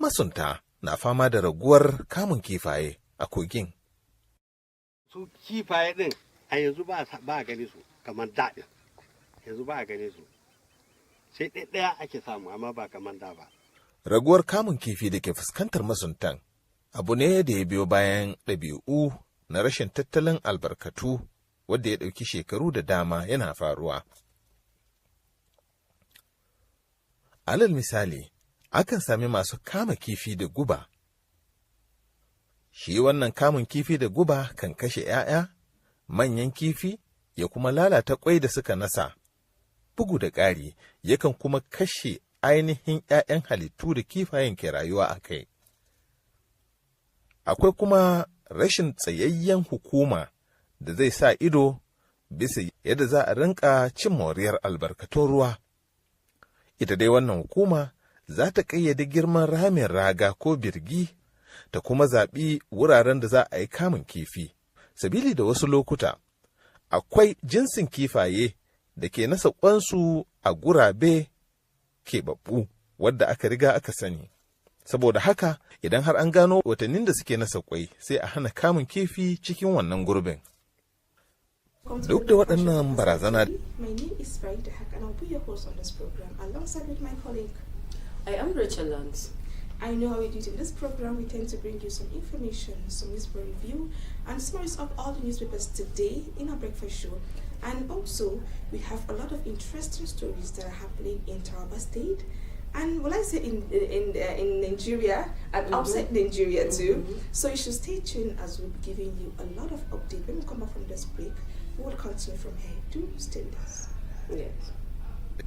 masunta na fama da raguwar kamun kifaye a kogin. Su kifaye din a yanzu ba a gani su kamar daɗin, yanzu ba a gani su, sai ɗaya ake samu amma ba kamar da ba. Raguwar kamun kifi da ke fuskantar masuntan abu ne da ya biyo bayan ɗabi'u na rashin tattalin albarkatu wadda ya ɗauki shekaru da dama yana faruwa. Alal misali, akan sami masu kama kifi da guba. Shi wannan kamun kifi da guba kan kashe ‘ya'ya, manyan kifi, ya kuma lalata ƙwai da suka nasa. Bugu da ƙari, yakan kuma kashe ainihin ‘ya'yan halittu da kifayen ke rayuwa a kai. Akwai kuma rashin tsayayyen hukuma da zai sa ido bisa yadda za a rinka cin moriyar albarkatun ruwa. Ita dai wannan hukuma za ta ƙayyade girman ramin raga ko birgi ta kuma zaɓi wuraren da za a yi kamun kifi. Sabili da wasu lokuta, akwai jinsin kifaye da ke nasa ƙwansu a gurabe keɓaɓɓu wadda aka riga aka sani. Saboda haka, idan har an gano watannin da suke nasa ƙwai, sai a hana kamun kifi cikin wannan gurbin. Duk da waɗannan barazana. My name is Farida Haq and I'll be your host on this program alongside with my colleague. I am Rachel Lance. I know how we do it in this program. We tend to bring you some information, some newspaper review, and summaries of all the newspapers today in our breakfast show. And also, we have a lot of interesting stories that are happening in Taraba State, and will I say in Nigeria and outside Nigeria too. So you should stay tuned as we'll be giving you a lot of updates. When we come back from this break, we will continue from here. Do stay with us. Yes.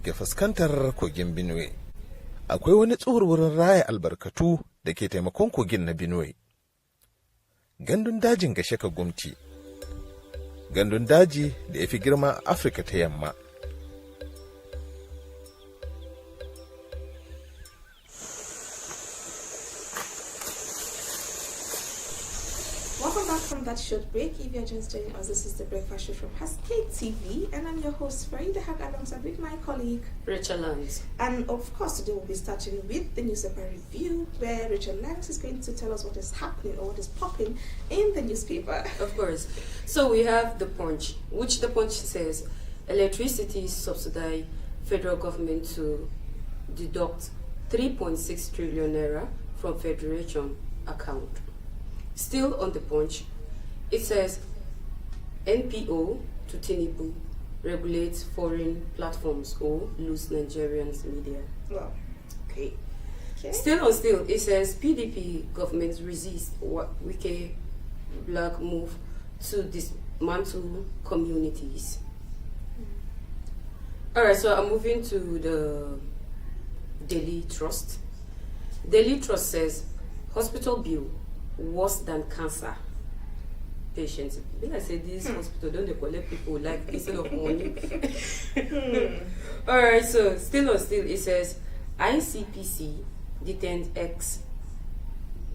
Ke fuskantar kogin Benue, akwai wani tsohuwar raya albarkatu da ke taimakon kogin na Benue. Gandun dajin Gashaka Gumti, gandun daji da ya fi girma a Afirka ta Yamma. Welcome back from that short break. If you're just joining us, this is the breakfast show from Haske-Tv, and I'm your host, Farida Haq, alongside with my colleague, Rachel Lance. And of course, today we'll be starting with the newspaper review, where Rachel Lance is going to tell us what is happening or what is popping in the newspaper. Of course. So we have the Punch, which the Punch says electricity subsidy federal government to deduct 3.6 trillion naira from federation account. Still on the Punch, it says NPO to Tinubu regulates foreign platforms or lose Nigerians media. Wow. Okay. Still, it says PDP government resist Wike Black move to dismantle communities. Alright, so I'm moving to the Daily Trust. Daily Trust says hospital bill worse than cancer patients. When I say this hospital, don't they collect people like instead of money? Alright, so still, it says ICPC detained ex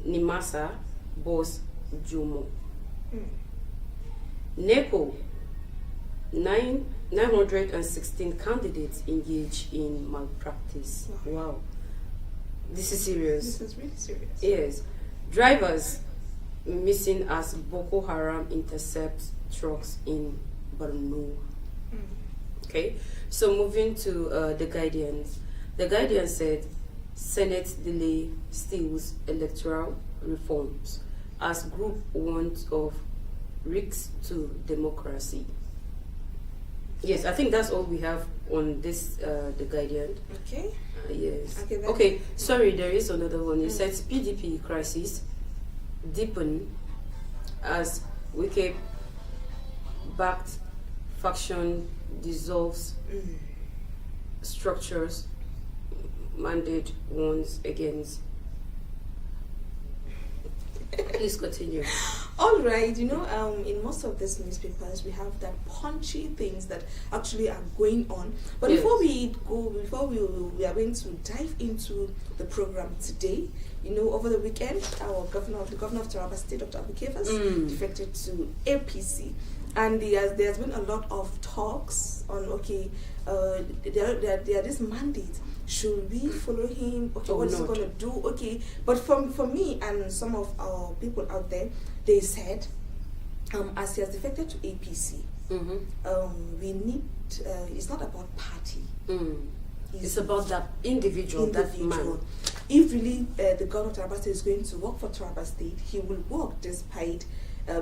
Nimasa boss Jomo. NECO 916 candidates engaged in malpractice. Wow. This is serious. This is really serious. Yes. Drivers missing as Boko Haram intercepts trucks in Borno. Okay, so moving to the Guardian. The Guardian said Senate delay steals electoral reforms as group warns of risks to democracy. Yes, I think that's all we have on this, the Guardian. Okay. Yes. Okay, sorry, there is another one. It says PDP crisis deepen as Wike backed faction dissolves structures mandate warns against. Please continue. All right, in most of these newspapers we have that punchy things that actually are going on. But Yes. before we are going to dive into the program today. Over the weekend, the governor of Taraba State, Dr. Abukevas, defected to APC. And there's been a lot of talks on, okay, there are this mandate. Should we follow him? Okay, what is he going to do? Okay, but for me and some of our people out there, they said, as he has defected to APC, we need, it's not about party. It's about that individual, that man. If really the governor of Taraba State is going to work for Taraba State, he will work despite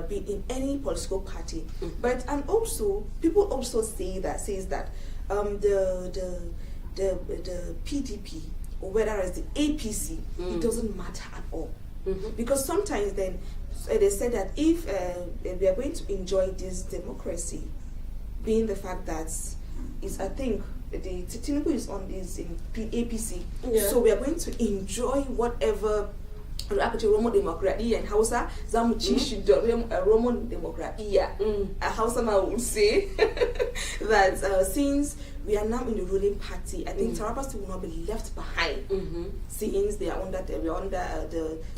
being in any political party. But and also people also says that the PDP or whether it's the APC, it doesn't matter at all. Because sometimes then they said that if we are going to enjoy this democracy, being the fact that is, I think the Tinubu is on this in APC, so we are going to enjoy whatever Roman Democracy and Hausa Zamuchi Roman Democracy. Hausa will say that since we are now in the ruling party, I think Taraba State will not be left behind. Since they are under the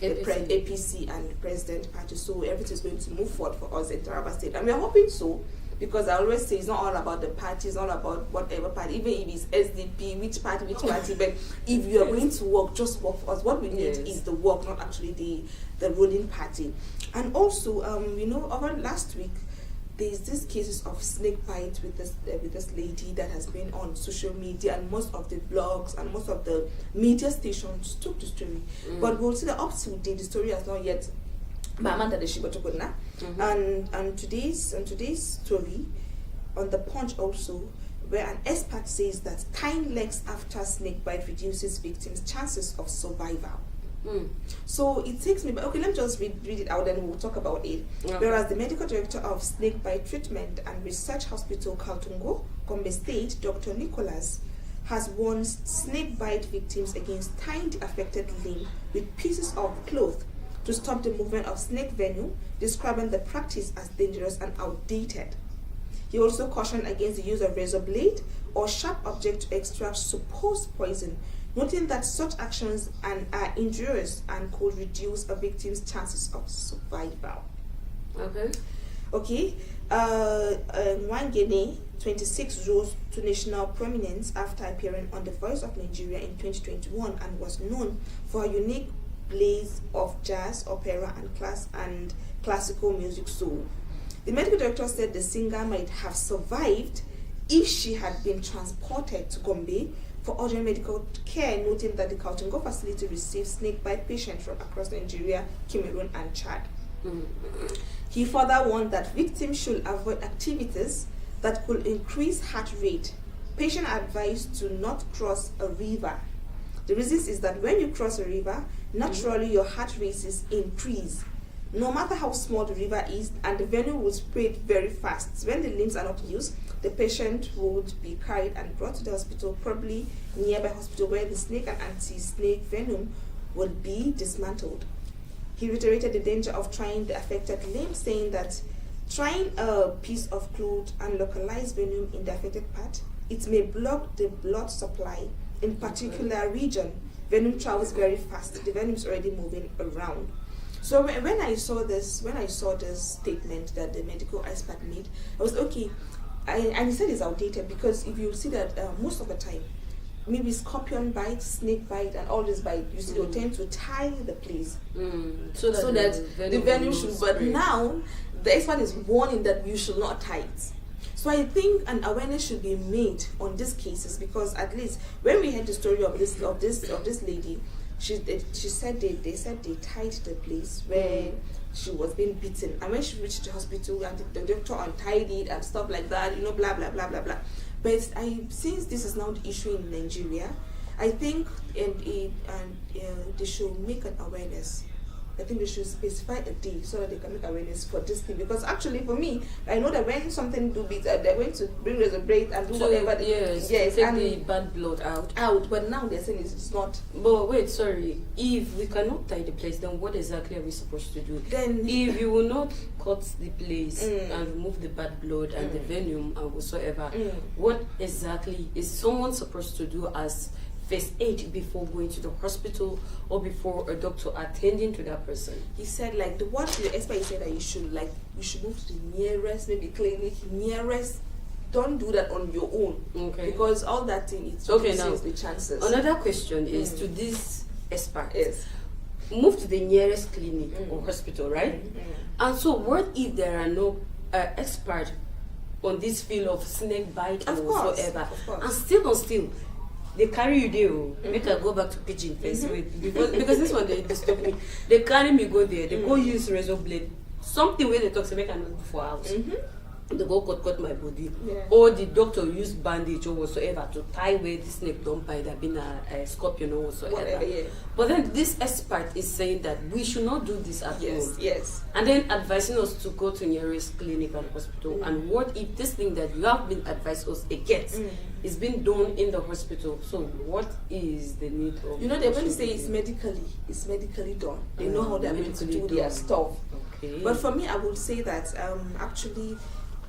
APC and the President Party, so everything is going to move forward for us in Taraba State, and we are hoping so. Because I always say it's not all about the party, it's not about whatever party, even if it's SDP, which party, but if you are going to work, just work for us. What we need is the work, not actually the ruling party. And also, over last week, there's these cases of snake bite with this lady that has been on social media, and most of the blogs and most of the media stations took the story. But we'll see that up to date, the story has not yet. And today's story on the Punch also, where an expert says that tying legs after snake bite reduces victims' chances of survival. So it takes me back. Okay, let me just read it out, and we'll talk about it. Whereas the medical director of Snake Bite Treatment and Research Hospital Kaltungo, Gombe State, Dr. Nicholas, has warned snake bite victims against tying the affected limb with pieces of cloth to stop the movement of snake venom, describing the practice as dangerous and outdated. He also cautioned against the use of razor blade or sharp object to extract supposed poison, noting that such actions are injurious and could reduce a victim's chances of survival. Okay. Nwangene, 26, rose to national prominence after appearing on The Voice of Nigeria in 2021 and was known for a unique blaze of jazz, opera, and classical music soul. The medical director said the singer might have survived if she had been transported to Gombe for urgent medical care, noting that the Kaltungo facility receives snakebite patients from across Nigeria, Cameroon, and Chad. He further warned that victims should avoid activities that could increase heart rate. Patients are advised to not cross a river. The reason is that when you cross a river, naturally your heart rates increase, no matter how small the river is, and the venom will spread very fast. When the limbs are not used, the patient would be carried and brought to the hospital, probably nearby hospital where the snake and anti-snake venom will be dismantled. He reiterated the danger of trying the affected limb, saying that trying a piece of cloth and localize venom in the affected part, it may block the blood supply in particular region. Venom travels very fast. The venom is already moving around. So when I saw this statement that the medical expert made, I was okay. And he said it's outdated because if you see that most of the time, maybe scorpion bite, snake bite, and all this bite, you see they'll tend to tie the place so that the venom should. But now the expert is warning that you should not tie it. So I think an awareness should be made on these cases, because at least when we heard the story of this lady, she said they said they tied the place where she was being beaten, and when she reached the hospital and the doctor untied it and stuff like that, blah blah blah blah blah. But since this is now the issue in Nigeria, I think they should make an awareness. I think they should specify a day so that they can make awareness for this thing. Because actually, for me, I know that when something do beat, they're going to bring razor blade and do whatever. Yes, take the bad blood out. But now they're saying it's not. But wait, sorry. If we cannot tie the place, then what exactly are we supposed to do? Then, if you will not cut the place and remove the bad blood and the venom and whatsoever, what exactly is someone supposed to do as first aid before going to the hospital or before a doctor attending to that person? He said like the expert said that you should move to the nearest maybe clinic nearest. Don't do that on your own. Okay. Because all that thing it reduces the chances. Another question is to this expert. Yes. Move to the nearest clinic or hospital, right? And so what if there are no experts on this field of snake bite or whatsoever? And still they carry you there. Make I go back to pigeon first because this one they stop me. They carry me go there. They go use razor blade. Something where they talk to make I not for house. They go cut my body, or the doctor use bandage or whatsoever to tie where the snake don't bite. There been a scorpion or whatsoever. But then this expert is saying that we should not do this at home. Yes. And then advising us to go to nearest clinic and hospital. And what if this thing that you have been advised us against is being done in the hospital? So what is the need of? They're going to say it's medically done. They know how they're going to do their stuff. Okay. But for me, I would say that actually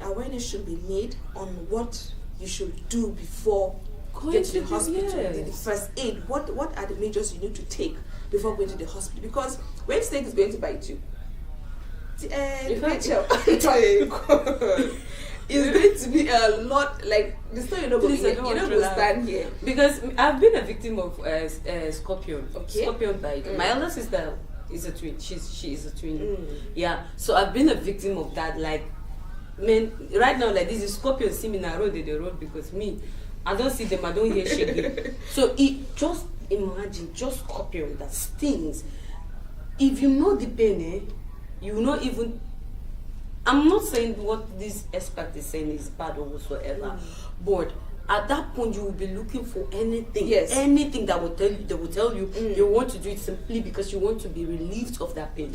awareness should be made on what you should do before going to the hospital. The first aid. What are the measures you need to take before going to the hospital? Because when snake is going to bite you, it's going to be a lot. Like the story, you're not going to stand here. Because I've been a victim of scorpion. Okay. Scorpion bite. My elder sister is a twin. She is a twin. Yeah. So I've been a victim of that. Like, man, right now, like this is scorpion see me in the road because me, I don't see them, I don't hear shaking. So just imagine, just scorpion that stings. If you know the pain, you will not even. I'm not saying what this expert is saying is bad or whatsoever, but at that point you will be looking for anything, anything that will tell you. They will tell you you want to do it simply because you want to be relieved of that pain.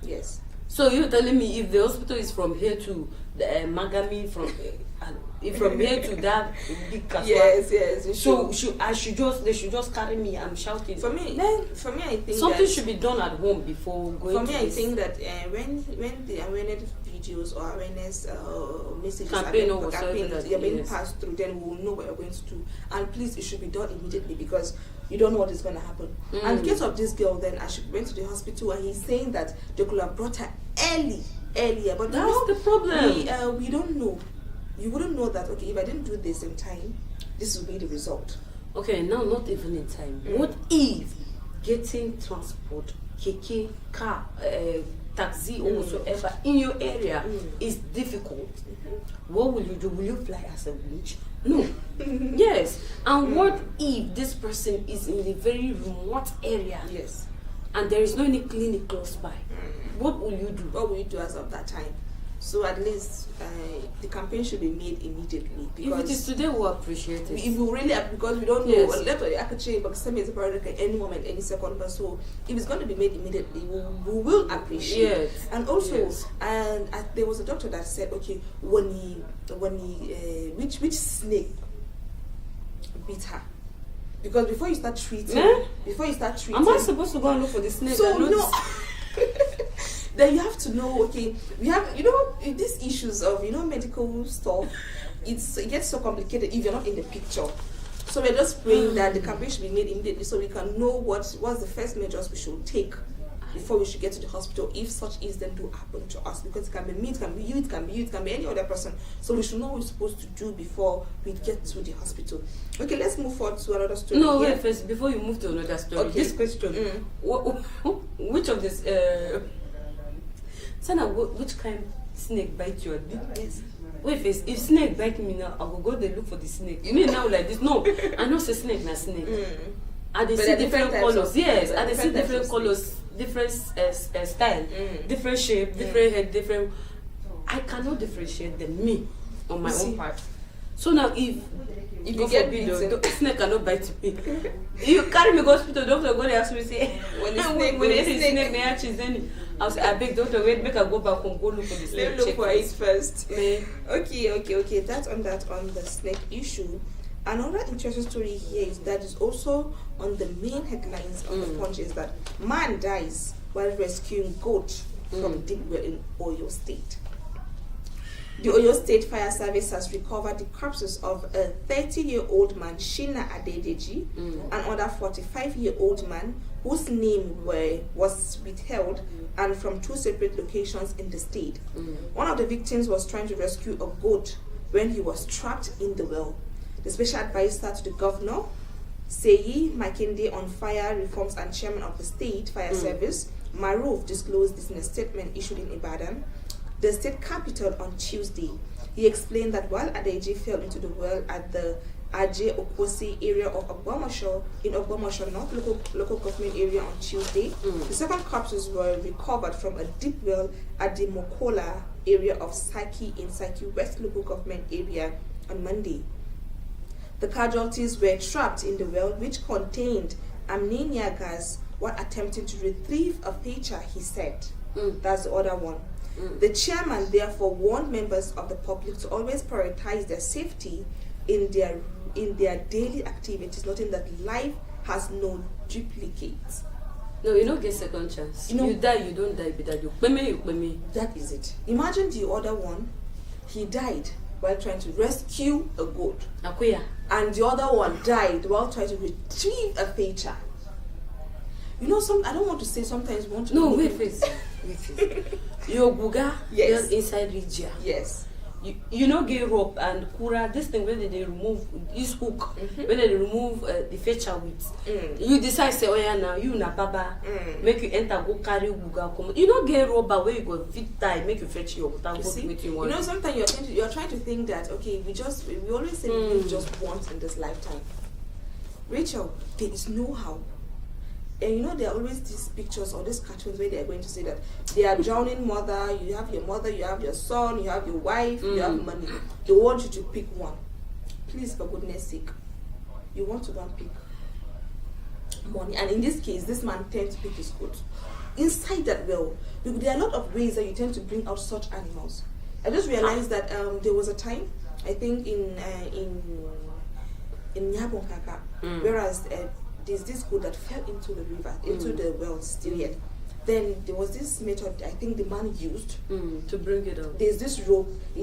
Yes. So you're telling me if the hospital is from here to the Magami, from here to that big castle? Yes. So they should just carry me. I'm shouting. For me, I think something should be done at home before going. For me, I think that when the awareness videos or awareness messages are being passed through, then we will know what we're going to do. And please, it should be done immediately because you don't know what is going to happen. And in case of this girl, then she went to the hospital and he's saying that they could have brought her earlier. But that's the problem. We don't know. You wouldn't know that, okay, if I didn't do this in time, this will be the result. Okay, now not even in time. What if getting transport, keke, car, taxi or whatsoever in your area is difficult? What will you do? Will you fly as a witch? No. Yes. And what if this person is in a very remote area? Yes. And there is no any clinic close by? What will you do? What will you do as of that time? So at least the campaign should be made immediately. Because if it is today, we'll appreciate it. If we really, because we don't know, actually, is at any moment, any second. But so if it's going to be made immediately, we will appreciate it. And also, there was a doctor that said, okay, which snake bit her? Because before you start treating, am I supposed to go and look for the snake? So no. Then you have to know, okay, we have, these issues of, medical stuff, it gets so complicated if you're not in the picture. So we're just praying that the campaign should be made immediately so we can know what's the first measures we should take before we should get to the hospital if such incident do happen to us. Because it can be me, it can be you, it can be any other person. So we should know what we're supposed to do before we get to the hospital. Okay, let's move forward to another story. No, wait, first, before you move to another story, this question, which of this... Sana, which kind of snake bite you? Yes. Wait first, if snake bite me now, I will go there look for the snake. You mean now like this? No, I know say snake na snake. And they see different colors. Yes, and they see different colors, different style, different shape, different head, different. I cannot differentiate them me on my own part. So now if you get bitten, the snake cannot bite me. You carry me to the hospital, doctor go there ask me say when the snake may actually any. I'll say, I beg doctor, wait, make I go back home, go look for the snake. Let's look for it first. Okay. That's on the snake issue. Another interesting story here is that is also on the main headlines of the Punch is that man dies while rescuing goat from deep well in Oyo State. The Oyo State Fire Service has recovered the corpses of a 30-year-old man, Shina Adedeji, and another 45-year-old man whose name was withheld, and from 2 separate locations in the state. One of the victims was trying to rescue a goat when he was trapped in the well. The special advisor to the governor, Seyi Makinde on Fire Reforms and chairman of the State Fire Service, Maruf, disclosed this in a statement issued in Ibadan, the state capital, on Tuesday. He explained that while Adeji fell into the well at the Aje Okosi area of Ogbomosho, in Ogbomosho North local government area on Tuesday, the second corpses were recovered from a deep well at the Mokola area of Saki in Saki West local government area on Monday. The casualties were trapped in the well, which contained ammonia gas, while attempting to retrieve a pitcher, he said. That's the other one. The chairman therefore warned members of the public to always prioritize their safety in their daily activities, noting that life has no duplicates. No, you don't get second chance. You die, you don't die, but that you pay me. That is it. Imagine the other one, he died while trying to rescue a goat. Akuya. And the other one died while trying to retrieve a pitcher. I don't want to say sometimes you want to... No, wait first. Your buga, yes, inside Rigia. Yes. You know, get rope and kura, this thing when they remove this hook, when they remove the fetcher with, you decide say, oh yeah, now you na baba, make you enter go carry buga come. You know, get rope where you go fit die, make you fetch your water. Sometimes you're trying to think that okay, we always say we live just once in this lifetime. Rachel, there is no how. And there are always these pictures or these cartoons where they're going to say that they are drowning mother, you have your son, you have your wife, you have money. They want you to pick one. Please, for goodness sake, you want to go and pick money. And in this case, this man tends to pick his goat. Inside that well, there are a lot of ways that you tend to bring out such animals. I just realized that there was a time, I think in Nyabonkaka, whereas there's this goat that fell into the river, into the well still yet. Then there was this method I think the man used to bring it out. There's this rope. He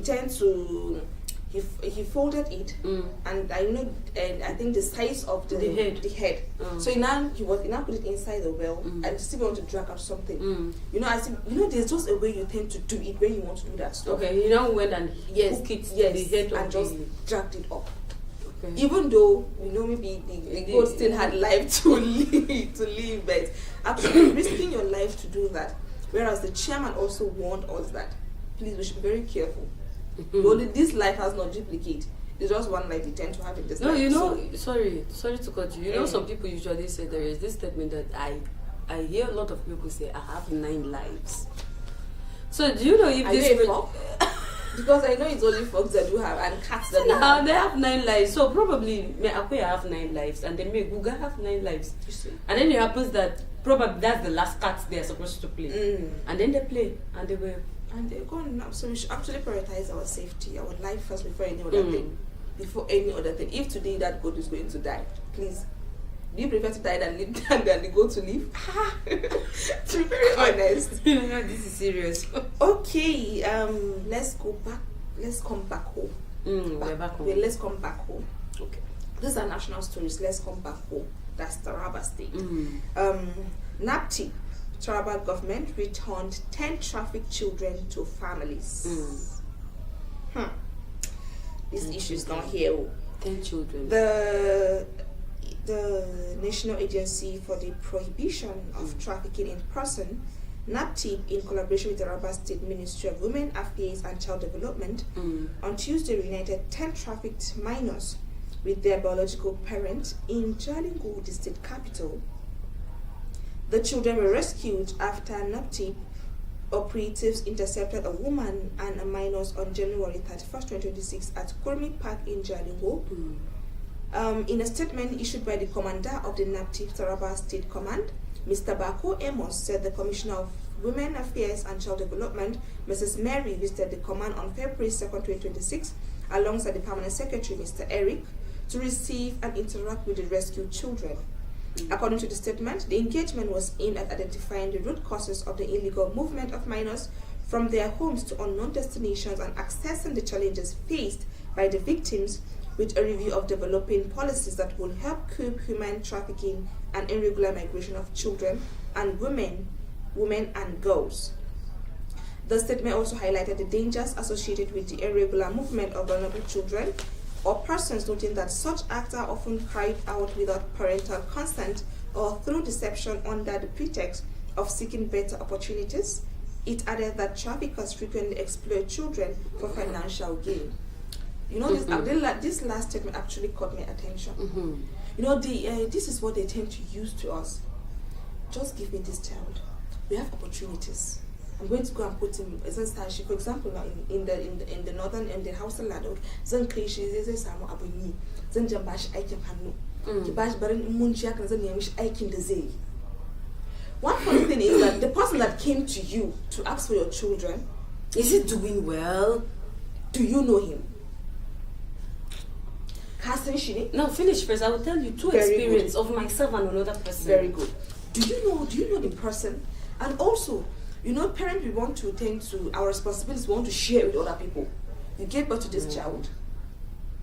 folded it, and I think the size of the head. So he now put it inside the well and still want to drag out something. There's just a way you tend to do it when you want to do that stuff. Okay, went and hook it the head and just dragged it up. Even though maybe the goat still had life to live, but actually risking your life to do that. Whereas the chairman also warned us that please, we should be very careful. Only this life has no duplicate. It's just one life we tend to have in this life. Sorry to cut you. Some people usually say there is this statement that I hear a lot of people say I have 9 lives. So do you know if this because I know it's only folks that do have, and cats that do have. They have 9 lives. So probably Akuya have 9 lives, and then Guga have 9 lives. You see? And then it happens that probably that's the last cat they are supposed to play. And then they play, and they were. And they're gone now. So we should actually prioritize our safety, our life first before any other thing. Before any other thing. If today that goat is going to die, please. Do you prefer to die than the goat to live? To be very honest. This is serious. Okay, let's go back. Let's come back home. We're back home. Let's come back home. Okay. These are national stories. Let's come back home. That's Taraba State. NAPTI, Taraba government returned 10 trafficked children to families. This issue is not here. 10 children. The National Agency for the Prohibition of Trafficking in Person, NAPTIP, in collaboration with the Taraba State Ministry of Women Affairs and Child Development, on Tuesday reunited 10 trafficked minors with their biological parents in Jalingo, the state capital. The children were rescued after NAPTIP operatives intercepted a woman and a minors on January 31st, 2026 at Kurmi Park in Jalingo. In a statement issued by the commander of the NAPTIP Taraba State Command, Mr. Bako Amos said the Commissioner of Women Affairs and Child Development, Mrs. Mary, visited the command on February 2nd, 2026, alongside the Permanent Secretary, Mr. Eric, to receive and interact with the rescued children. According to the statement, the engagement was aimed at identifying the root causes of the illegal movement of minors from their homes to unknown destinations and assessing the challenges faced by the victims with a review of developing policies that will help curb human trafficking and irregular migration of children and women and girls. The statement also highlighted the dangers associated with the irregular movement of vulnerable children or persons, noting that such acts are often carried out without parental consent or through deception under the pretext of seeking better opportunities. It added that traffickers frequently exploit children for financial gain. You know, this last statement actually caught my attention. You know, this is what they tend to use to us. Just give me this child. We have opportunities. I'm going to go and put him as a starship. For example, in the northern and the house land, zan kai shi zai samu abun yi. Zan jan bashi aikin hannu. Ki bashi barin in mun ci haka zan nemi shi aikin da zai yi. One funny thing is that the person that came to you to ask for your children, is he doing well? Do you know him? Now finish first. I will tell you two experiences of myself and another person. Very good. Do you know the person? And also, you know, parents, we want to tend to our responsibilities. We want to share with other people. You gave birth to this child.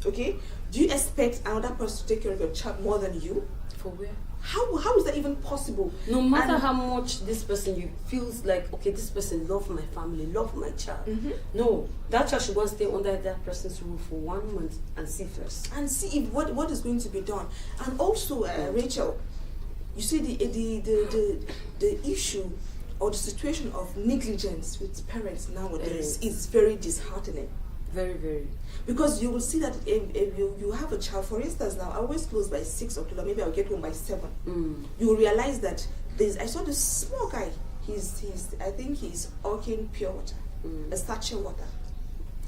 Okay. Do you expect another person to take care of your child more than you? For where? How is that even possible? No matter how much this person you feels like, okay, this person love my family, love my child. No, that child should go and stay under that person's roof for 1 month and see first. And see if what is going to be done. And also, Rachel, you see the issue or the situation of negligence with parents nowadays is very disheartening. Very, very. Because you will see that if you have a child, for instance, now I always close by 6 o'clock, maybe I'll get home by 7. You will realize that I saw this small guy. I think he's hawking pure water, a sachet water.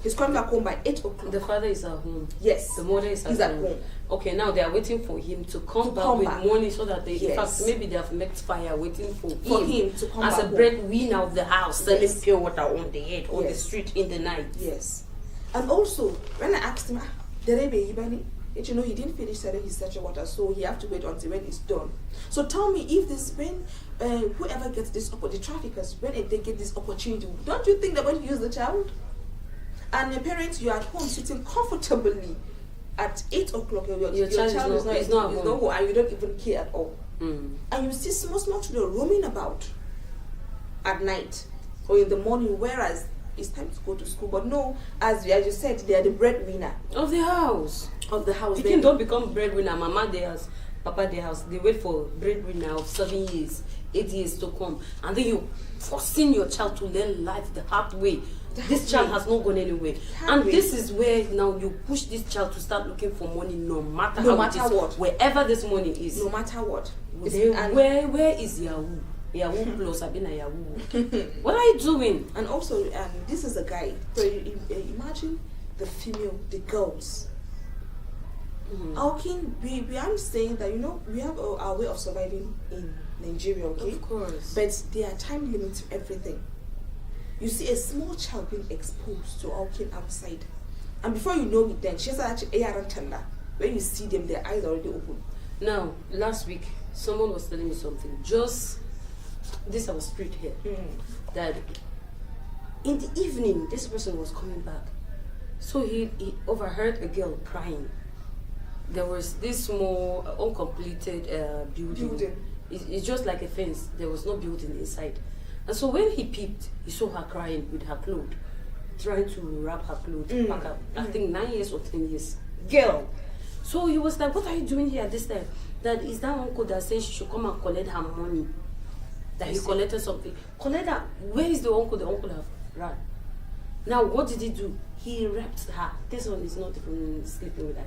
He's coming back home by 8 o'clock. The father is at home. Yes. The mother is at home. Okay, now they are waiting for him to come back with money so that they, in fact, maybe they have made fire waiting for him to come as back a breadwinner of the house, selling pure water on the head, on the Yes. street in the night. Yes. And also, when I asked him, you know, he didn't finish selling his sachet water, so he have to wait until when it's done. So tell me, if whoever gets this, the traffickers, when they get this opportunity, don't you think they're going to use the child? And your parents, you're at home sitting comfortably at 8 o'clock, your child is not home, and you don't even care at all. And you see small children roaming about at night or in the morning, whereas it's time to go to school. But no, as you said, they are the breadwinner of the house. They don't become breadwinner. Mama their house, Papa their house. They wait for breadwinner of 7 years, 8 years to come, and then you forcing your child to learn life the hard way. This child has not gone anywhere, and this is where now you push this child to start looking for money, no matter what, wherever this money is, no matter what. Where is Yahoo? Yahoo Plus, I've been a Yahoo. What are you doing? And also, this is a guy. So imagine the female, the girls. I'm saying that, you know, we have our way of surviving in Nigeria, okay? Of course. But there are time limits to everything. You see a small child being exposed to walking outside, and before you know it, then she's actually when you see them, their eyes are already open. Now, last week, someone was telling me something. Just this our street here, that in the evening this person was coming back, so he overheard a girl crying. There was this small uncompleted building. It's just like a fence. There was no building inside, and so when he peeped, he saw her crying with her clothes, trying to wrap her clothes back up. I think 9 years or 10 years girl. So he was like, what are you doing here at this time? That is that uncle that says she should come and collect her money. That he collected something. Collect her. Where is the uncle? The uncle have run. Now what did he do? He raped her. This one is not even sleeping with her.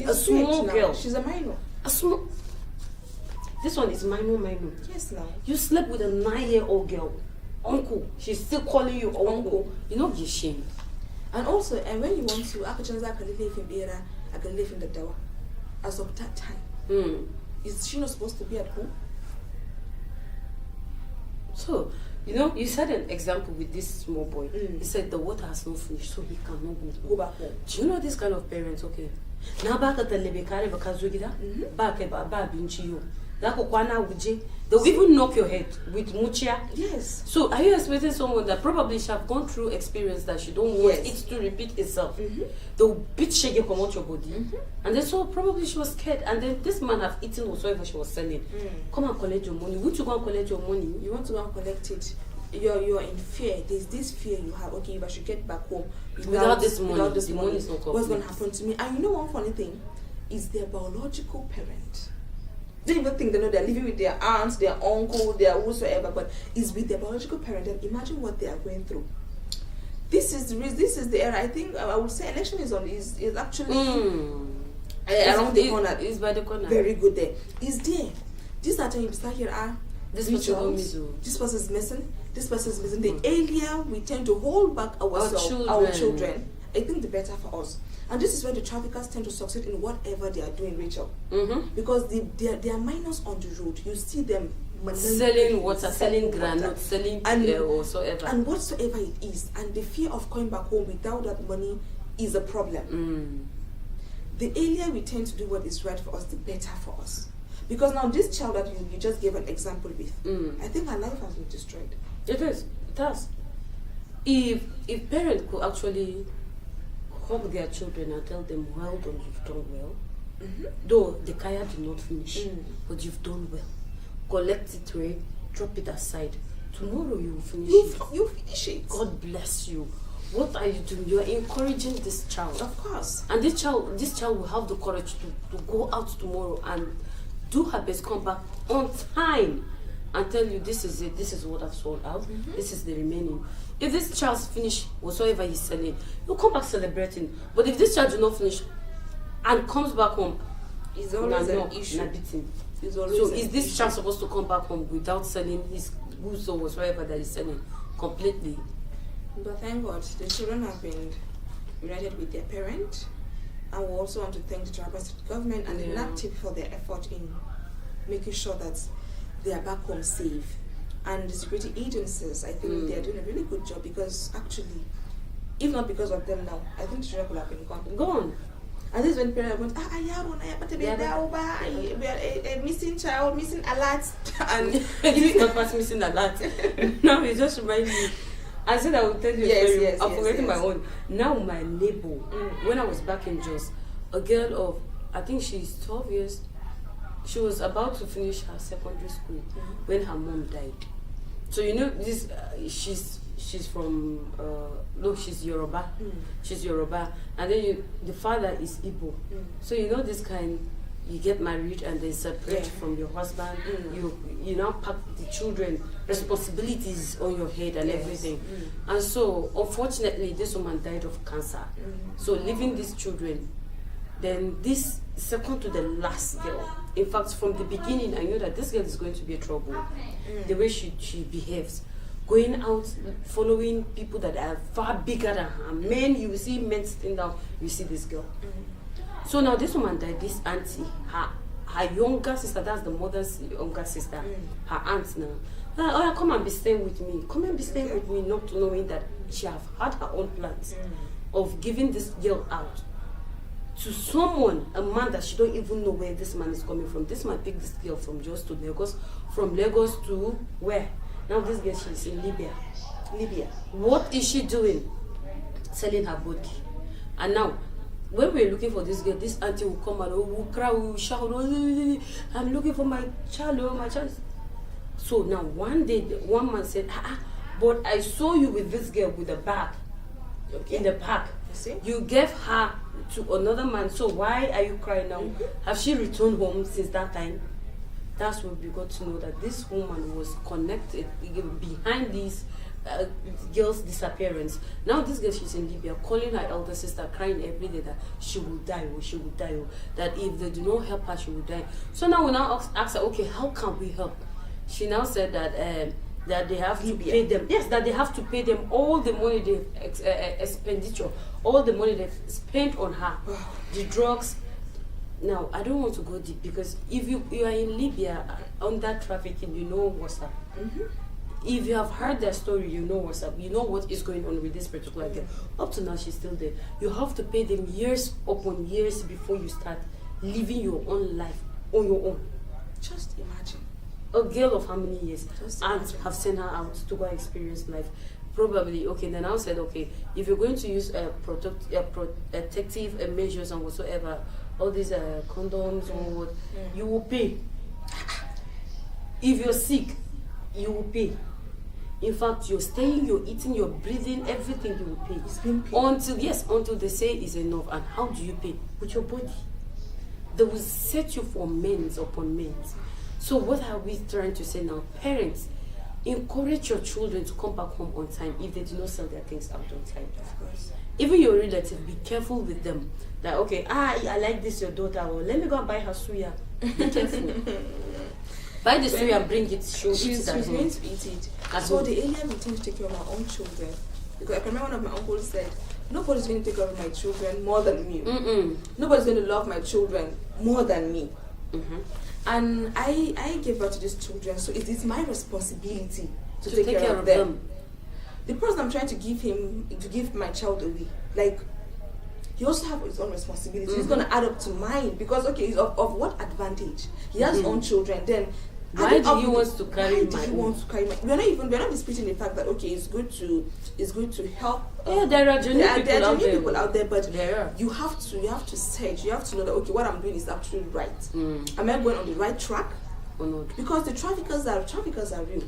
A small girl. She's a minor. This one is minor. Yes, now. You slept with a 9-year-old girl. Uncle. She's still calling you uncle. You know, be ashamed. And also, and when you want to, I can live in Era, I can live in the Dawa. As of that time, is she not supposed to be at home? So, you know, you said an example with this small boy. He said the water has not finished, so he cannot go back home. Do you know this kind of parents? Okay. Now back at the Lebekare Bakazugida, back at Baba Binchiyo. They'll even knock your head with muchia. Yes. So are you expecting someone that probably should have gone through experience that she don't want it to repeat itself? They'll beat shege come out your body. And then so probably she was scared. And then this man have eaten whatsoever she was selling. Come and collect your money. Would you go and collect your money? You want to go and collect it. You're in fear. There's this fear you have. Okay, if I should get back home without this money, the money is not what's going to happen to me? And you know one funny thing is their biological parent. They don't even think they know they're living with their aunts, their uncle, their whosoever, but it's with their biological parent. And imagine what they are going through. This is the era. I think I would say election is actually around the corner. It's by the corner. Very good there. It's there. These are times start here are this person is missing. This person is missing. The earlier we tend to hold back our children, I think the better for us. And this is where the traffickers tend to succeed in whatever they are doing, Rachel. Because they are minors on the road. You see them selling water, selling granite, selling whatsoever. And whatsoever it is. And the fear of coming back home without that money is a problem. The earlier we tend to do what is right for us, the better for us. Because now this child that you just gave an example with, I think her life has been destroyed. It is. It has. If parents could actually hug their children and tell them, well done, you've done well. Though the kaya did not finish, but you've done well. Collect it, right? Drop it aside. Tomorrow you will finish it. You finish it. God bless you. What are you doing? You are encouraging this child. Of course. And this child will have the courage to go out tomorrow and do her best, come back on time and tell you this is it, this is what I've sold out, this is the remaining. If this child's finished whatsoever he's selling, he'll come back celebrating. But if this child do not finish and comes back home, it's always an issue. So is this child supposed to come back home without selling his goods or whatsoever that he's selling completely? But thank God, the children have been united with their parent. And we also want to thank the Taraba State government and the NAPTIP for their effort in making sure that they are back home safe. And the security agencies, I think they are doing a really good job because actually, if not because of them now, I think the children would have been gone. And this is when parents went, we are a missing child, missing alert. And this is not past missing alert. Now it just reminds me. I said I would tell you a story. I'm forgetting my own. Now my neighbor, when I was back in Jos, a girl of, I think she's 12 years, she was about to finish her secondary school when her mom died. So you know this, she's from, she's Yoruba. She's Yoruba. And then the father is Igbo. So you know this kind, you get married and they separate from your husband. You now pack the children, responsibilities on your head and everything. And so unfortunately this woman died of cancer. So leaving these children, then this second to the last girl, in fact from the beginning I knew that this girl is going to be a trouble. The way she behaves, going out, following people that are far bigger than her. Men, you will see men sitting down, you see this girl. So now this woman died, this auntie, her younger sister, that's the mother's younger sister, her aunt now. Oh yeah, come and be staying with me. Come and be staying with me, not knowing that she have had her own plans of giving this girl out to someone, a man that she don't even know where this man is coming from. This man picked this girl from Jos to Lagos, from Lagos to where? Now this girl, she's in Libya. What is she doing? Selling her body. And now, when we're looking for this girl, this auntie will come and will cry, will shout, I'm looking for my child, my child. So now one day, one man said, but I saw you with this girl with a bag in the park. You gave her to another man, so why are you crying now? Have she returned home since that time? That's when we got to know that this woman was connected behind these girl's disappearance. Now this girl, she's in Libya, calling her elder sister, crying every day that she will die, that if they do not help her, she will die. So now we now ask her, okay, how can we help? She now said that that they have to pay them. Yes, that they have to pay them all the money they've expenditure, all the money they've spent on her, the drugs. Now, I don't want to go deep because if you are in Libya under trafficking, you know what's up. If you have heard their story, you know what's up. You know what is going on with this particular girl. Up to now, she's still there. You have to pay them years upon years before you start living your own life on your own. Just imagine. A girl of how many years? Just And imagine. have sent her out to go experience life. Probably, okay, then I said, okay, if you're going to use protective measures and whatsoever, all these condoms or what, you will pay. If you're sick, you will pay. In fact, you're staying, you're eating, you're breathing, everything you will pay. It's being paid. Until they say it's enough. And how do you pay? With your body. They will set you for men's upon men's. So what are we trying to say now? Parents, encourage your children to come back home on time if they do not sell their things out on time. Of course. Even your relative, be careful with them. Like, okay, I like this your daughter, or let me go and buy her suya. Be careful. Buy the suya and bring it. She's at home. going to eat it. At So home. the earlier we tend to take care of our own children, because I can remember one of my uncles said, nobody's going to take care of my children more than me. Nobody's going to love my children more than me. And I gave birth to these children, so it is my responsibility to take care of them. The person I'm trying to give my child away, like, he also have his own responsibility. He's going to add up to mine, because okay, he's of what advantage? He has his own children. Then Why do you want to carry why do you want to carry my? We're not disputing the fact that okay, it's good to help. Yeah, there are genuine people out there, but there are. you have to search. You have to know that okay, what I'm doing is actually right. Am I going on the right track? Or not? Because the traffickers are real.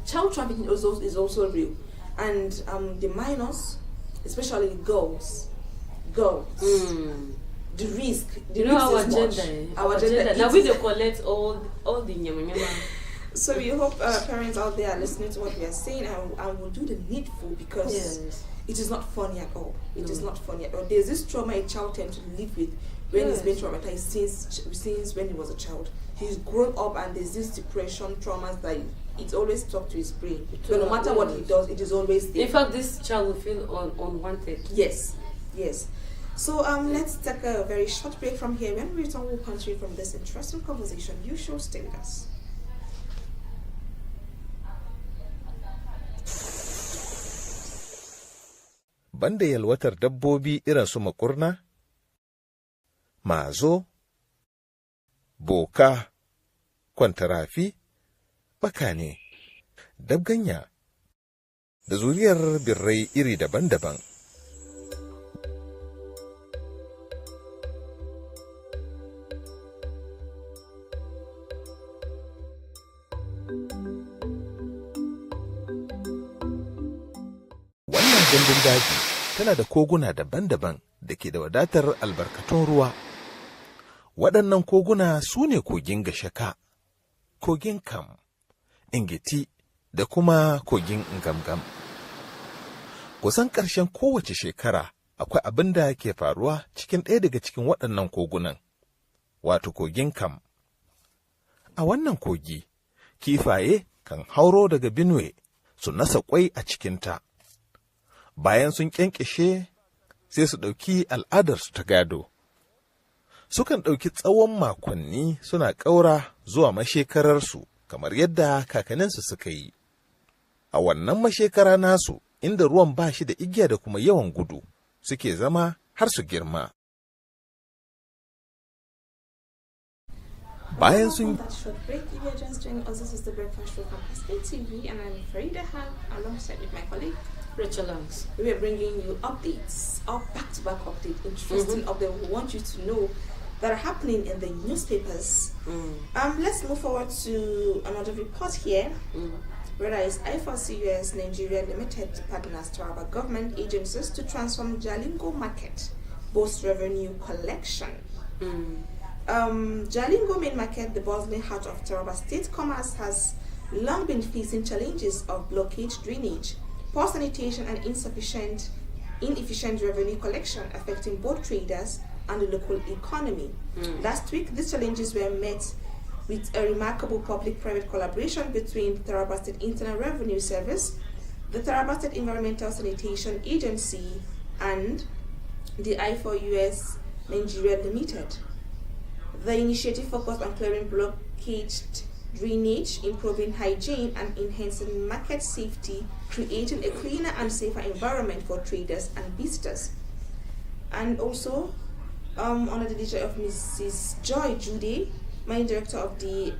Child trafficking is also real, and the minors, especially girls. The risk. You know our is much. agenda. Our agenda. Now we collect all the nyama. So we hope parents out there are listening to what we are saying and will do the needful, because it is not funny at all. It is not funny at all. There's this trauma a child tends to live with when he's been traumatized since when he was a child. He's grown up and there's this depression, traumas that it's always stuck to his brain. So no matter what he does, it is always there. In fact, this child will feel unwanted. Yes. So let's take a very short break from here. When we return, we'll continue from this interesting conversation. You should stay with us. Banda yalwatar dabbobi irin su makurna, mazo, boka, kwantarafi, bakane, dabganya, da zuriyar birrai iri daban-daban. Wannan gandun daji tana da koguna daban-daban da ke da wadatar albarkatun ruwa. Waɗannan koguna su ne kogin Gashaka, kogin Kam, Ingiti da kuma kogin Ngamgam. Kusan ƙarshen kowace shekara akwai abin da ke faruwa cikin ɗaya daga cikin waɗannan kogunan, wato kogin Kam. A wannan kogi, kifaye kan hauro daga Benue su nasa ƙwai a cikinta. Bayan sun ƙyanƙyashe sai su ɗauki al'adarsu ta gado. Sukan ɗauki tsawon makonni suna ƙaura zuwa mashekararsu kamar yadda kakanninsu suka yi. A wannan mashekara nasu, inda ruwan ba shi da igiya da kuma yawan gudu, suke zama har su girma. Bayan sun that short break, if you're just joining us, this is the breakfast show from Haske-Tv, and I'm Farida Han alongside with my colleague Rachel Langs. We are bringing you updates, our back-to-back update, interesting update we want you to know that are happening in the newspapers. Let's move forward to another report here. Whereas I4CUS Nigeria Limited partners to our government agencies to transform Jalingo market, boost revenue collection. Jalingo main market, the bustling heart of Taraba State commerce, has long been facing challenges of blockade drainage, poor sanitation and inefficient revenue collection affecting both traders and the local economy. Last week, these challenges were met with a remarkable public-private collaboration between the Taraba State Internal Revenue Service, the Taraba State Environmental Sanitation Agency, and the I4US Nigeria Limited. The initiative focused on clearing blockaged drainage, improving hygiene, and enhancing market safety, creating a cleaner and safer environment for traders and visitors. And also, under the leadership of Mrs. Joy Jude, Managing Director of the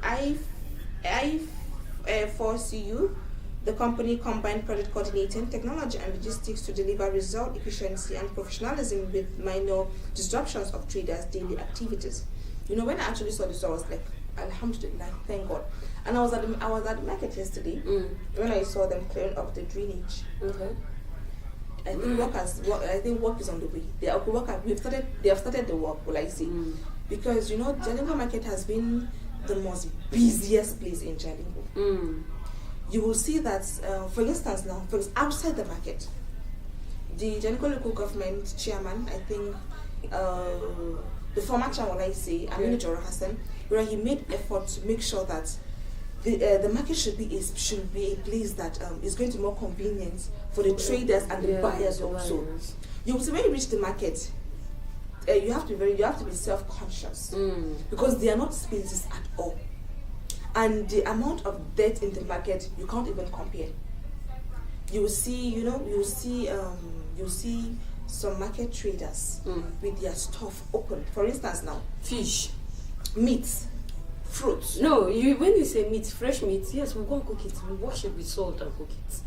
I4CU. The company combined project coordinating, technology and logistics to deliver result efficiency and professionalism with minor disruptions of traders' daily activities. You know, when I actually saw this, I was like, Alhamdulillah, thank God. And I was at the market yesterday when I saw them clearing up the drainage. I think work is on the way. They have started the work, will I say? Because you know, Jalingo market has been the most busiest place in Jalingo. You will see that, for instance, now, outside the market, the Jalingo local government chairman, I think, the former chairman, will I say, Aminu Joro Hassan, where he made effort to make sure that the market should be a place that is going to be more convenient for the traders and the buyers also. You will see when you reach the market, you have to be self-conscious because they are not spaces at all, and the amount of debt in the market you can't even compare. You will see, some market traders with their stuff open. For instance, now Fish, meat, fruits. No, when you say meat, fresh meat, yes, we go and cook it. We wash it with salt and cook it.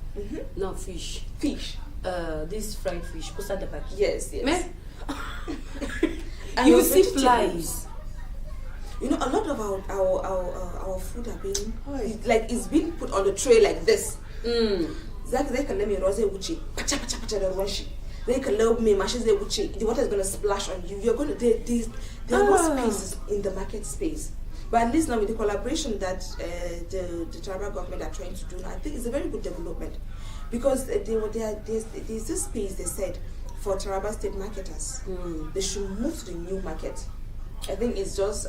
Now fish. This fried fish, posa the back. Yes. And you see flies. You know, a lot of our food are being it's being put on the tray like this. They can let me rose uchi, pacha pacha pacha the washi. They can let me mashes the uchi. The water is gonna splash on you. You're gonna there are no spaces in the market space. But at least now with the collaboration that the tribal government are trying to do now, I think it's a very good development, because there's this space they said for Taraba state marketers. They should move to the new market. I think it's just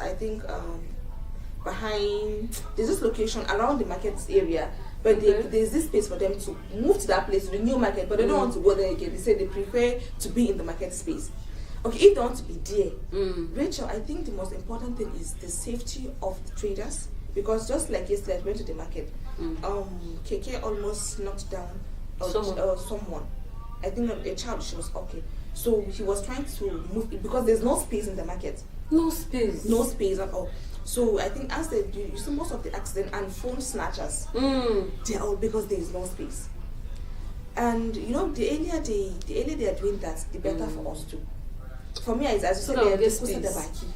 behind, there's this location around the market area, but there's this space for them to move to that place, to the new market, but they don't want to go there again. They say they prefer to be in the market space. Okay, if they want to be there, Rachel, I think the most important thing is the safety of the traders, because just like yesterday, I went to the market. KK almost knocked down someone. I think a child, she was okay. So he was trying to move it because there's no space in the market. No space at all. So I think as you see most of the accident and phone snatchers, they're all because there is no space. And you know, the earlier they are doing that, the better for us too. For me, as you said, they are disposing the baki.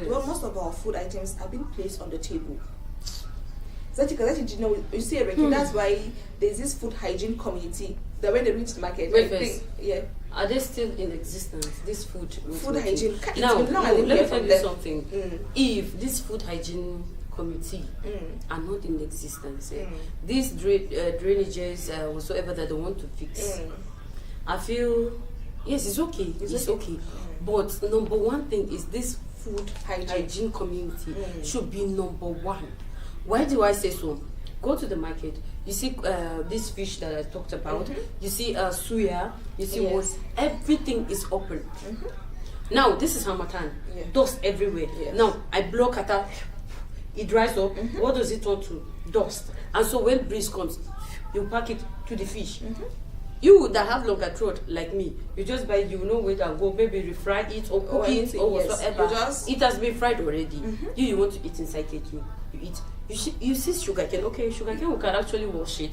Well, most of our food items have been placed on the table. So you know, you see, that's why there's this food hygiene committee that when they reach the market, are they still in existence? This food hygiene. Now, let me tell you something. If this food hygiene committee are not in existence, these drainages, whatsoever that they want to fix, I feel yes, it's okay. It's okay. But number one thing is this food hygiene community should be number one. Why do I say so? Go to the market. You see this fish that I talked about. You see suya. You see what? Everything is open. Now this is Hamatan. Dust everywhere. Now I blow kata. It dries up. What does it turn to? Dust. And so when breeze comes, you pack it to the fish. You that have longer throat like me, you just buy, you know where to go, maybe refry it or cook it or whatsoever. It has been fried already. You want to eat inside it, you eat. You see sugarcane, okay, sugarcane we can actually wash it.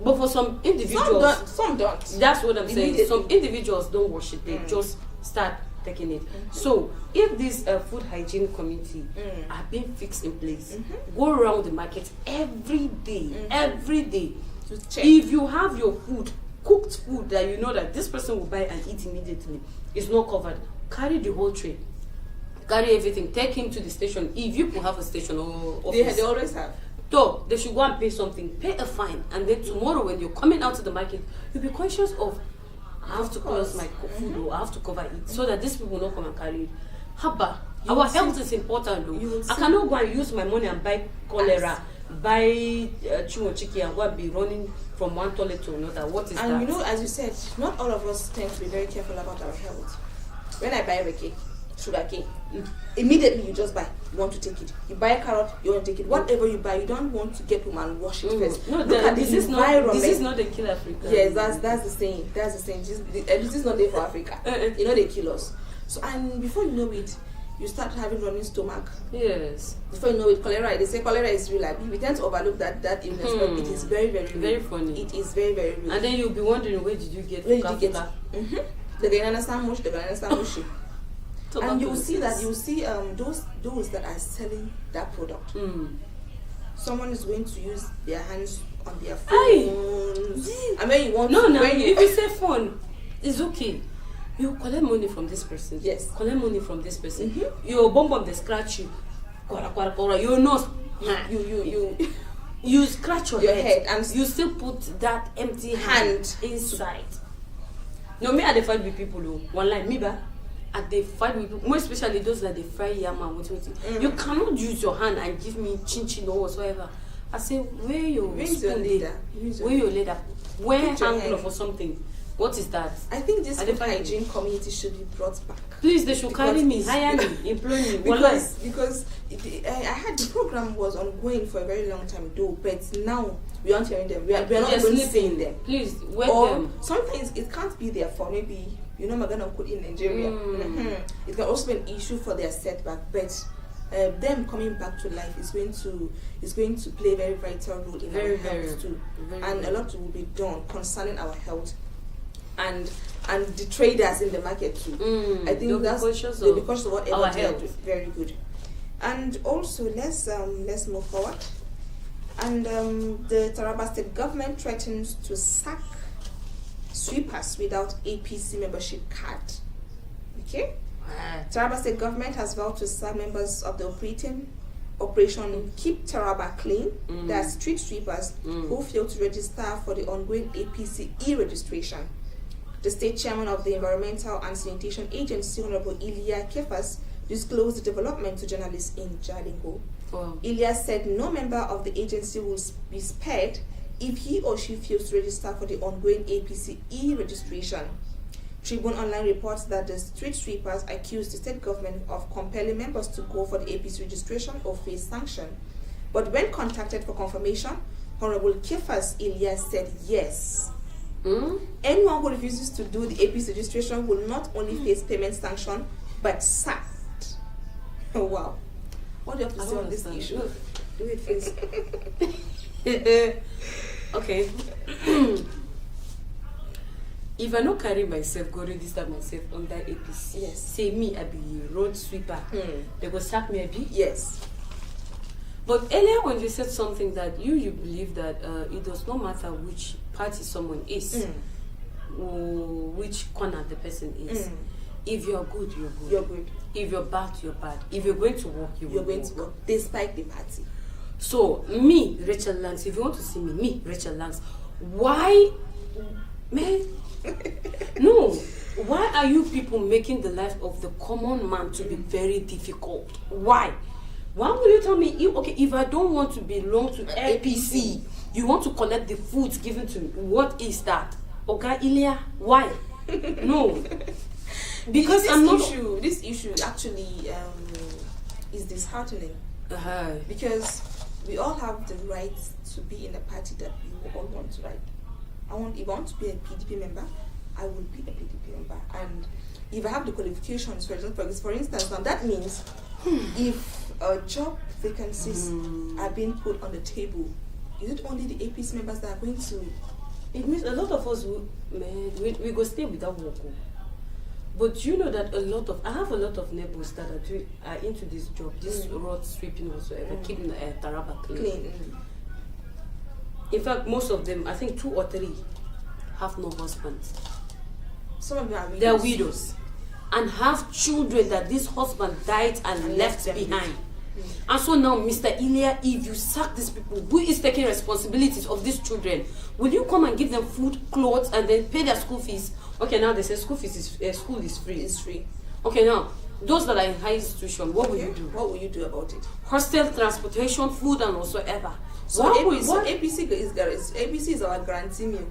But for some individuals, some don't. That's what I'm saying. Some individuals don't wash it, they just start taking it. So if this food hygiene committee are being fixed in place, go around the market every day. If you have your food, cooked food that you know that this person will buy and eat immediately, is not covered, carry the whole tray. Carry everything, take him to the station. If you could have a station or office, they always have. So they should go and pay something, pay a fine, and then tomorrow when you're coming out to the market, you'll be conscious of, I have to close my food or I have to cover it, so that these people will not come and carry it. Haba, our health is important though. I cannot go and use my money and buy cholera, buy chiki and go and be running from one toilet to another. What is that? And you know, as you said, not all of us tend to be very careful about our health. When I buy reke, sugarcane, immediately you just buy. You want to take it. You buy a carrot, you want to take it. Whatever you buy, you don't want to get home and wash it first. No, this is not the kill Africa. Yes, that's the saying. This is not there for Africa. You know, they kill us. So, and before you know it, you start having running stomach. Yes. Before you know it, cholera. They say cholera is real. Like, we tend to overlook that illness, but it is very, very real. Very funny. It is very, very real. And then you'll be wondering, where did you get Where did you get it? They can understand much. They can understand much. And you will see that those that are selling that product. Someone is going to use their hands on their phones. And when you want if you say phone, it's okay. You collect money from this person. Yes. Collect money from this person. Your bomb they scratch you. Your nose. You scratch your head and you still put that empty hand inside. No, me I fight with people who one line me ba. At they fight with people, more especially those that they fry yam and what. You cannot use your hand and give me chin or whatsoever. I say, where your spoon leader? Where your leader? Where angle for something? What is that? I think this food hygiene community should be brought back. Please, they should carry me, hire me, employ me. because I had the program was ongoing for a very long time though, but now we aren't hearing them. We are not even seeing them. Please, wake them. Sometimes it can't be their fault. Maybe Magana could in Nigeria. It can also be an issue for their setback, but them coming back to life is going to play a very vital role in our health too. And a lot will be done concerning our health and the traders in the market too. I think they'll be conscious of whatever they are doing. Very good. And also let's move forward. And the Taraba State government threatens to sack sweepers without APC membership card. Okay. Taraba State government has vowed to sack members of the Operation Keep Taraba Clean, that street sweepers who failed to register for the ongoing APC e-registration. The state chairman of the Environmental and Sanitation Agency, Honorable Ilya Kefas, disclosed the development to journalists in Jalingo. Wow. Ilya said no member of the agency will be spared if he or she fails to register for the ongoing APC e-registration. Tribune Online reports that the street sweepers accused the state government of compelling members to go for the APC registration or face sanction. But when contacted for confirmation, Honorable Kefas Ilya said yes. Anyone who refuses to do the APC registration will not only face payment sanction, but sacked. Oh, wow. What do you have to say on this issue? Do it first. Okay. If I not carry myself, go register myself under APC. Yes. Say me, I be road sweeper. They go sack me a bit. Yes. But earlier when you said something that you believe that it does not matter which party someone is, or which corner the person is. If you're good, you're good. You're good. If you're bad, you're bad. If you're going to work, you're going to work. Despite the party. So, me, Rachel Lance, if you want to see me, Rachel Lance, why, man, no, why are you people making the life of the common man to be very difficult? Why? Why will you tell me, if I don't want to belong to APC, you want to collect the foods given to me? What is that? Okay, Ilya, why? No. Because this issue actually is disheartening. Because we all have the right to be in a party that we all want to like. If I want to be a PDP member, I will be a PDP member. And if I have the qualifications, for instance, now that means if job vacancies are being put on the table, is it only the APC members that are going to? It means a lot of us we go stay without work. But you know that I have a lot of neighbors that are into this job, this road sweeping whatsoever, keeping Taraba clean. In fact, most of them, I think 2 or 3, have no husbands. Some of them are widows. They are widows. And have children that this husband died and left behind. And so now, Mr. Ilya, if you sack these people, who is taking responsibilities of these children? Will you come and give them food, clothes, and then pay their school fees? Okay, now they say school is free. It's free. Okay, now those that are in high institution, what will you do? What will you do about it? Hostel, transportation, food, and whatsoever. So APC is our guarantee meal.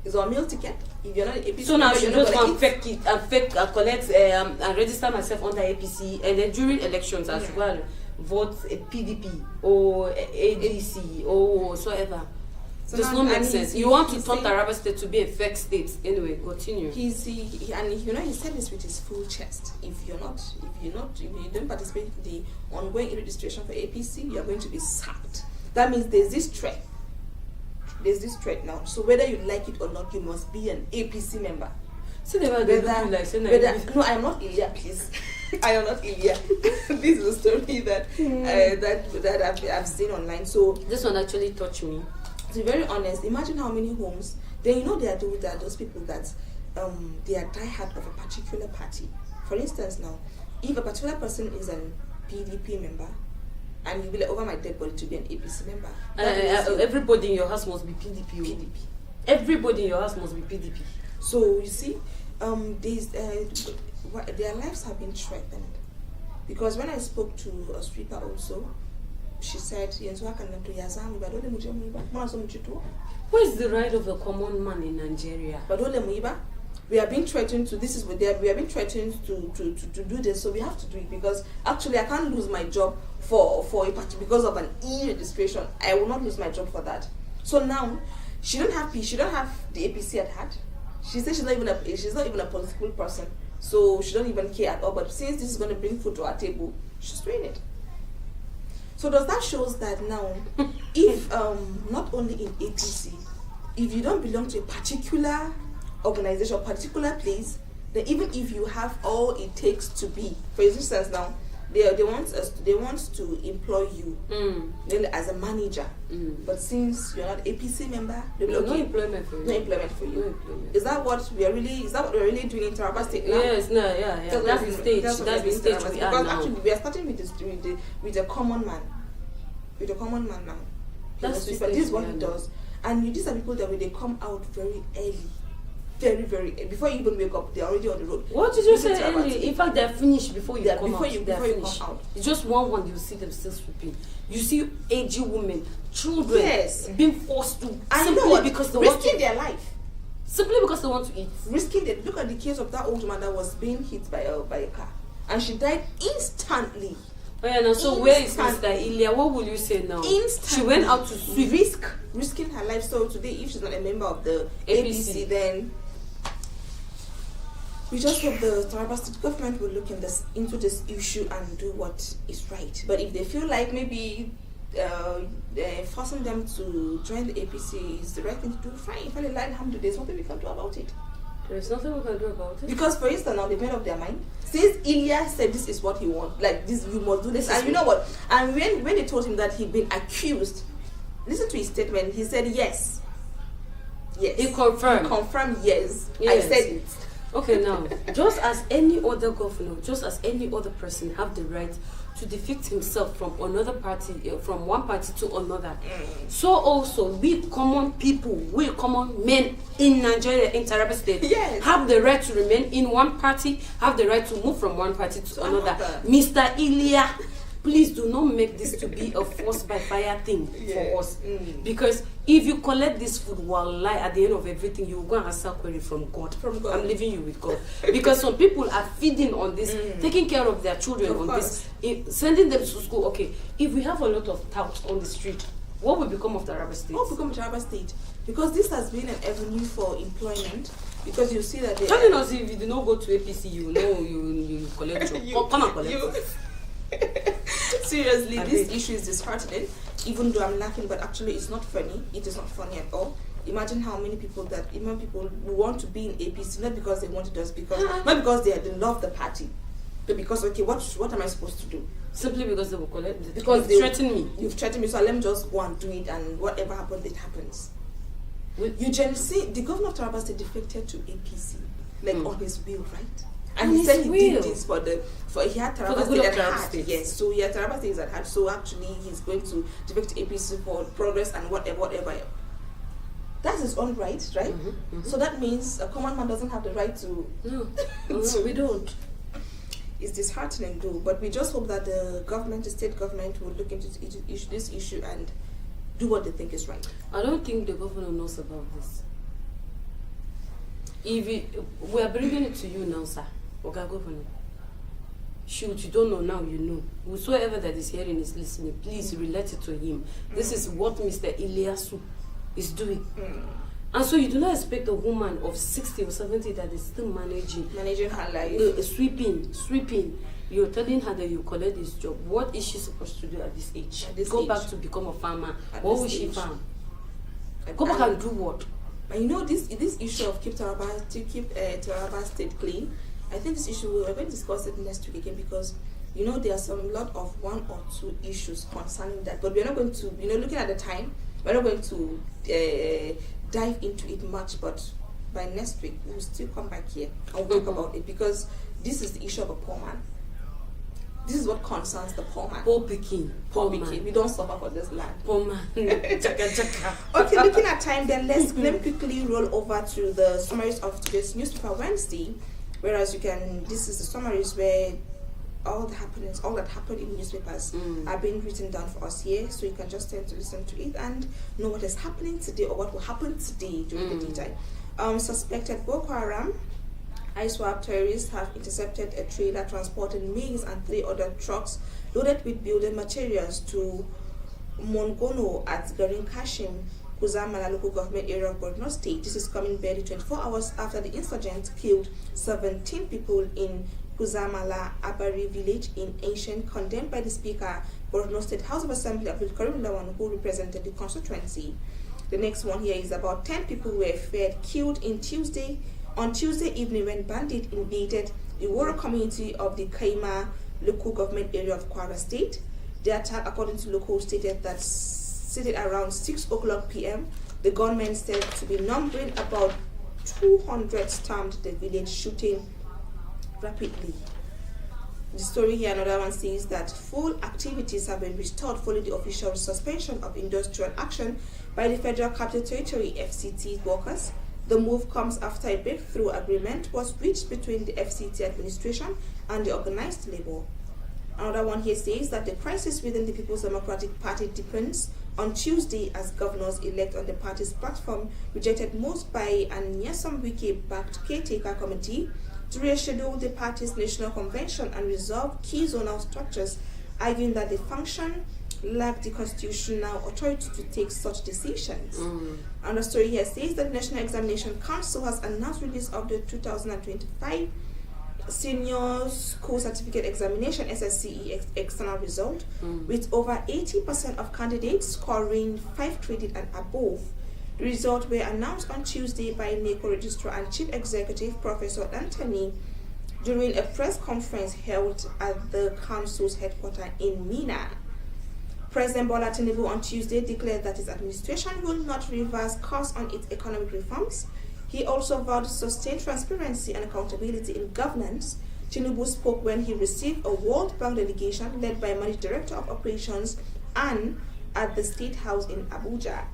It's our meal ticket. If you're not an APC, so now you just want to collect and register myself under APC, and then during elections as well, vote a PDP or ADC or whatsoever. So does now- not make and sense. he's- You want to he's turn saying- Taraba State to be a fake state. Anyway, continue. And he said this with his full chest. If you don't participate in the ongoing registration for APC, you are going to be sacked. That means there's this threat. There's this threat now. So whether you like it or not, you must be an APC member. So they were like saying No, I am not Ilya, please. I am not Ilya. This is a story that I've seen online. So this one actually touched me. to be very honest, imagine how many homes. Then there are those people that they are diehard of a particular party. For instance, now, if a particular person is an PDP member, and you be like, over my dead body to be an APC member, Everybody in your house must be PDP. PDP. Everybody in your house must be PDP. So you see, their lives have been threatened. Because when I spoke to a sweeper also, she said, What is the right of a common man in Nigeria? we are being threatened to we are being threatened to do this, so we have to do it, because actually I can't lose my job for a party because of an e-registration. I will not lose my job for that. So now she don't have the APC at heart. She says she's not even a political person, so she don't even care at all. But since this is going to bring food to our table, she's doing it. So does that shows that now, if not only in APC, if you don't belong to a particular organization or particular place, then even if you have all it takes to be, for instance, now they want to employ you as a manager, but since you're not APC member, they will no employment for you. No employment for you. Is that what we are really doing in Taraba State now? Yes, that's the stage. That's the stage we are because now. actually we are starting with a common man. With a common man now. That's this the is stage what we he are does. And these are people that when they come out very early. Very, very before you even wake up, they're already on the road. What did you say earlier? In fact, they're finished before you come before out. you come out. It's just one you see them still sweeping. You see aged women, children being forced to simply because they want to their life. Simply because they want to eat. Risking it. Look at the case of that old woman that was being hit by a car, and she died instantly. Oh yeah, now so where is Mr. Ilya? What will you say now? Instantly. She went out to sweep. Risking her life. So today, if she's not a member of the APC, then we just hope the Taraba State government will look into this issue and do what is right. But if they feel like maybe forcing them to join the APC is the right thing to do, fine. There's nothing we can do about it. There's nothing we can do about it. Because, for instance, now they've made up their mind. Since Ilya said this is what he wants, like this, you must do this. And you know what? And when they told him that he'd been accused, listen to his statement. He said yes. Yes. He confirmed. Yes. Yes. I said it. Okay, now, just as any other governor, just as any other person have the right to defect himself from another party, from one party to another, so also we common people, we common men in Nigeria, in Taraba State, have the right to remain in one party, have the right to move from one party to another. Mr. Ilya, please do not make this to be a force by fire thing for us. Because if you collect this food while lie at the end of everything, you will go and answer query from God. I'm leaving you with God. Because some people are feeding on this, taking care of their children on this, sending them to school. Okay, if we have a lot of touts on the street, what will become of Taraba State? What will become of Taraba State? Because this has been an avenue for employment. Because you see that they telling us if you do not go to APC, you know you collect your come and collect. Seriously, this issue is disheartening. Even though I'm laughing, but actually it's not funny. It is not funny at all. Imagine how many people who want to be in APC, not because they want to, just because not because they love the party, but because what am I supposed to do? Simply because they will collect. Because they threaten me. You've threatened me, so let me just go and do it, and whatever happens, it happens. You generally see the governor of Taraba State defected to APC, on his will, right? And he said he did this he had Taraba State at heart. Yes, so he had Taraba State at heart. So actually, he's going to defect to APC for progress and whatever. That's his own right? So that means a common man doesn't have the right to. No, we don't. It's disheartening, though. But we just hope that the state government will look into this issue and do what they think is right. I don't think the governor knows about this. If we are bringing it to you now, sir. Okay, governor. Shoot, you don't know now, you know. Whosoever that is hearing is listening, please relate it to him. This is what Mr. Ilyasu is doing. And so you do not expect a woman of 60 or 70 that is still managing her life, sweeping. You're telling her that you collect this job. What is she supposed to do at this age? Go back to become a farmer. What will she farm? Go back and do what? And you know, this issue of keep Taraba State clean, I think this issue we're going to discuss it next week again, because you know there are some lot of 1 or 2 issues concerning that, but we're not going to, looking at the time, we're not going to dive into it much, but by next week we'll still come back here and we'll talk about it, because this is the issue of a poor man. This is what concerns the poor man. Poor picking. We don't suffer for this land. Poor man. Okay, looking at time, then let me quickly roll over to the summaries of today's newspaper Wednesday. Whereas this is the summaries where all that happened in newspapers are being written down for us here, so you can just tend to listen to it and know what is happening today or what will happen today during the daytime. Suspected Boko Haram ISWAP terrorists have intercepted a trailer transporting maize and 3 other trucks loaded with building materials to Mongono at Garin Kashim, Kuzamala local government area of Borno State. This is coming barely 24 hours after the insurgents killed 17 people in Kuzamala Abari village in ancient, condemned by the Speaker, Borno State House of Assembly, Abdul Karim Lawan, who represented the constituency. The next one here is about 10 people were killed on Tuesday evening when bandits invaded the rural community of the Kaima local government area of Kwara State. The attack, according to locals, stated around 6 o'clock p.m. The gunmen said to be numbering about 200 stormed the village, shooting rapidly. The story here, another one, says that full activities have been restored following the official suspension of industrial action by the Federal Capital Territory FCT workers. The move comes after a breakthrough agreement was reached between the FCT administration and the organized labor. Another one here says that the crisis within the People's Democratic Party deepens on Tuesday as governors-elect on the party's platform rejected most by an Nyesom Wike-backed caretaker committee to reschedule the party's national convention and resolve key zonal structures, arguing that the function lack the constitutional authority to take such decisions. And the story here says that the National Examination Council has announced release of the 2025 Senior School Certificate Examination SSCE external result, with over 80% of candidates scoring 5 credit and above. The results were announced on Tuesday by NACO Registrar and Chief Executive Professor Anthony during a press conference held at the council's headquarters in Mina. President Bola Tinubu on Tuesday declared that his administration will not reverse course on its economic reforms. He also vowed sustained transparency and accountability in governance. Tinubu spoke when he received a World Bank delegation led by Managing Director of Operations and at the State House in Abuja.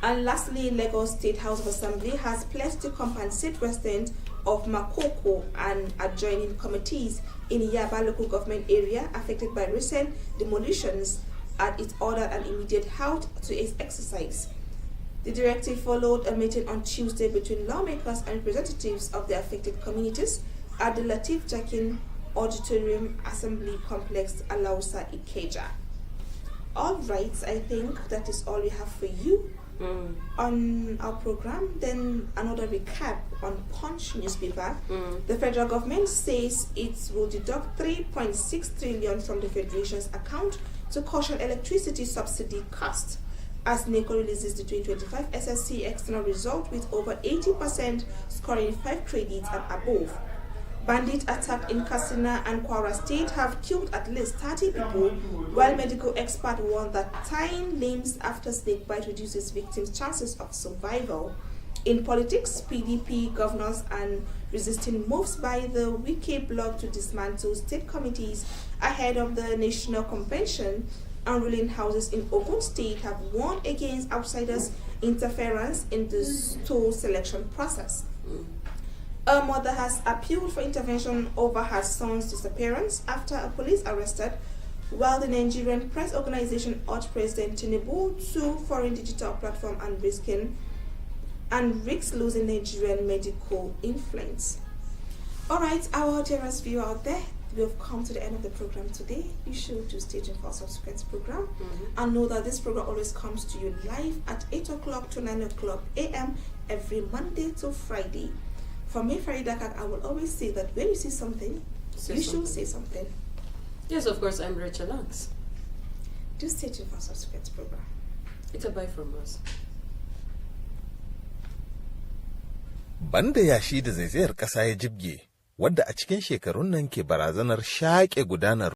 And lastly, Lagos State House of Assembly has pledged to compensate residents of Makoko and adjoining communities in Yaba local government area affected by recent demolitions, and it ordered an immediate halt to its exercise. The directive followed a meeting on Tuesday between lawmakers and representatives of the affected communities at the Latif Jakin Auditorium Assembly Complex, Alausa, Ikeja. All right, I think that is all we have for you on our program. Then another recap on Punch newspaper. The federal government says it will deduct 3.6 trillion from the federation's account to cushion electricity subsidy cost, as NACO releases the 2025 SSC external result with over 80% scoring 5 credits and above. Bandit attack in Katsina and Kwara State have killed at least 30 people, while medical experts warn that tying limbs after snake bite reduces victims' chances of survival. In politics, PDP governors and resisting moves by the Wike bloc to dismantle state committees ahead of the national convention and ruling houses in Ogun State have warned against outsiders' interference in the stool selection process. A mother has appealed for intervention over her son's disappearance after a police arrested, while the Nigerian press organization urged President Tinubu to foreign digital platform and risks losing Nigerian medical influence. Alright, our dearest viewer out there, we have come to the end of the program today. Be sure to stay tuned for our subsequent program, and know that this program always comes to you live at 8 o'clock to 9 o'clock a.m. every Monday to Friday. For me, Faridakak, I will always say that when you see something, you should say something. Yes, of course, I'm Rachel Langs. Do stay tuned for our subsequent program. It's a bye from us. Banda yashi da zaizayar ƙasa ya jibge, wadda a cikin shekarun nan ke barazanar shaƙe gudanar